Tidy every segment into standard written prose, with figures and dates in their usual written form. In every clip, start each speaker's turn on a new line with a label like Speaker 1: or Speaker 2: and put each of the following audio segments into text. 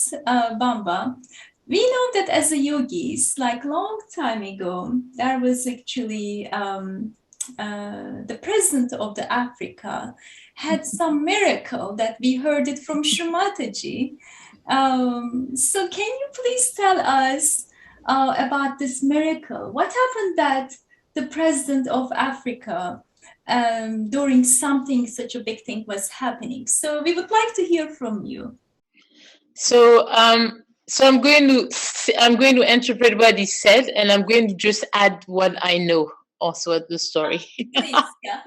Speaker 1: this, Bamba, we know that as a yogis, like long time ago, there was actually the president of the Africa had some miracle that we heard it from Shri Mataji. So can you please tell us about this miracle? What happened that the president of Africa during something, such a big thing was happening? So we would like to hear from you.
Speaker 2: So I'm going to interpret what he said, and I'm going to just add what I know also at the story.
Speaker 1: Please, yeah.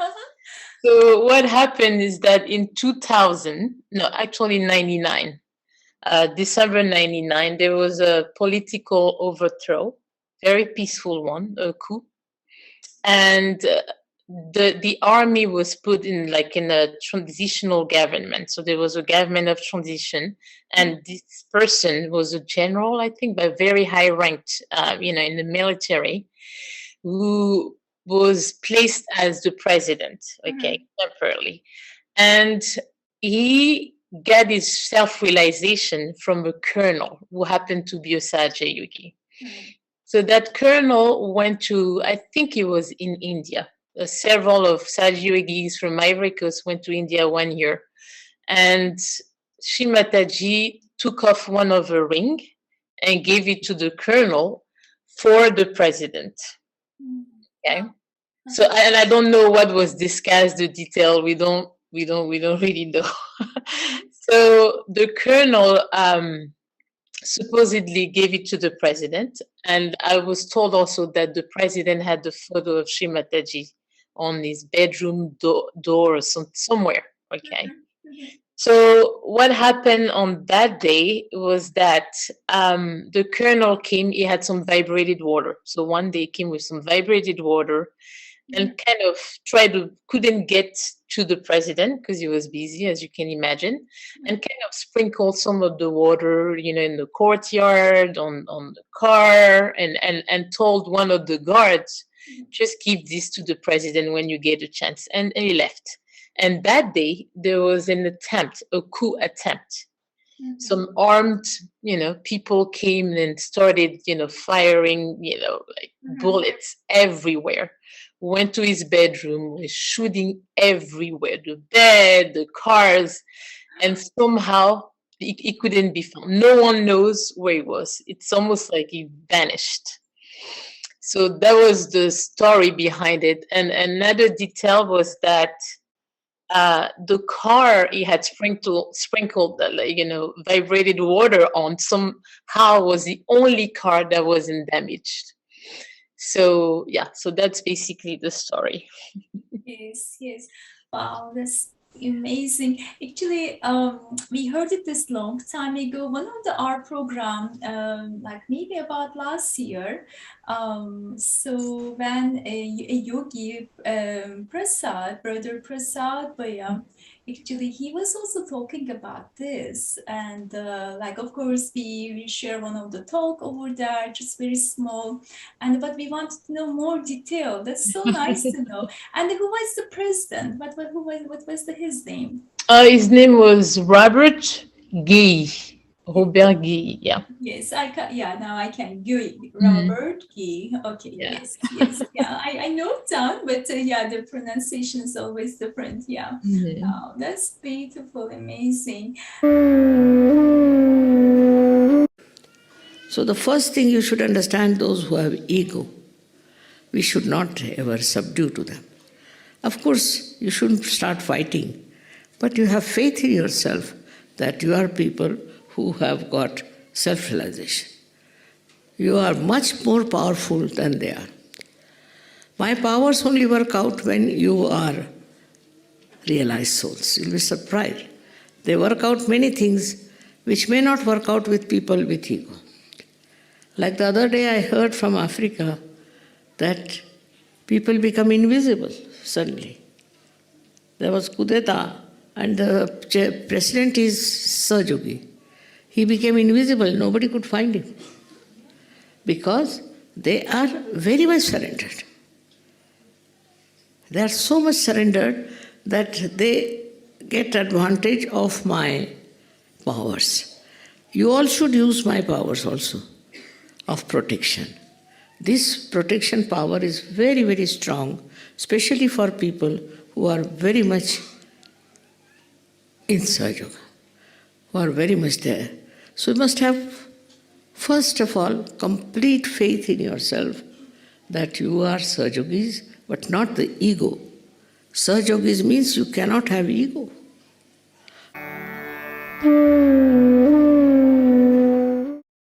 Speaker 2: So what happened is that in 2000, no, actually 99, December 99, there was a political overthrow, very peaceful one, a coup. And the army was put in a transitional government. So there was a government of transition, and this person was a general, I think, but very high ranked, in the military, who was placed as the president, temporarily. And he got his self-realization from a colonel who happened to be a Sahaja yogi. So that colonel went to, I think he was in India. Several of Sahaja yogis from Ivory Coast went to India 1 year. And Shri Mataji took off one of her ring and gave it to the colonel for the president. Okay. So, and I don't know what was discussed, the detail. We don't really know. So the colonel supposedly gave it to the president, and I was told also that the president had the photo of Shri Mataji on his bedroom door or somewhere. Okay. So what happened on that day was that the colonel came. He had some vibrated water. So one day he came with some vibrated water, and kind of couldn't get to the president because he was busy, as you can imagine, and kind of sprinkled some of the water, in the courtyard, on the car, and told one of the guards, just give this to the president when you get a chance. And he left. And that day, there was an attempt, a coup attempt. Some armed, people came and started, firing, bullets everywhere. Went to his bedroom, was shooting everywhere, the bed, the cars, and somehow he couldn't be found. No one knows where he was. It's almost like he vanished. So that was the story behind it. And another detail was that the car he had sprinkled vibrated water on somehow was the only car that wasn't damaged. So so that's basically the story.
Speaker 1: Yes. Wow, that's amazing. Actually, we heard it this long time ago. One of our program, like maybe about last year. So when a yogi, brother Prasad Bhaiya, actually he was also talking about this, and of course we share one of the talk over there, just very small, but we wanted to know more detail. That's so nice to know. And who was the president? What was his name?
Speaker 2: His name was Robert Gui. Robert Gui, yeah.
Speaker 1: Yes, now I can. Gui, Robert Gui. Okay, yes. Yeah, I know it down, but the pronunciation is always different. Yeah. Oh, that's beautiful, amazing.
Speaker 3: So the first thing you should understand, those who have ego, we should not ever subdue to them. Of course, you shouldn't start fighting, but you have faith in yourself that you are people who have got self-realization. You are much more powerful than they are. My powers only work out when you are realized souls. You'll be surprised. They work out many things which may not work out with people with ego. Like the other day I heard from Africa that people become invisible suddenly. There was coup d'etat and the president is Sahaja yogi. He became invisible, nobody could find him. Because they are very much surrendered. They are so much surrendered that they get advantage of my powers. You all should use my powers also of protection. This protection power is very, very strong, especially for people who are very much in Sahaja Yoga, who are very much there. So you must have, first of all, complete faith in yourself that you are Sahaja Yogis, but not the ego. Sahaja Yogis means you cannot have ego.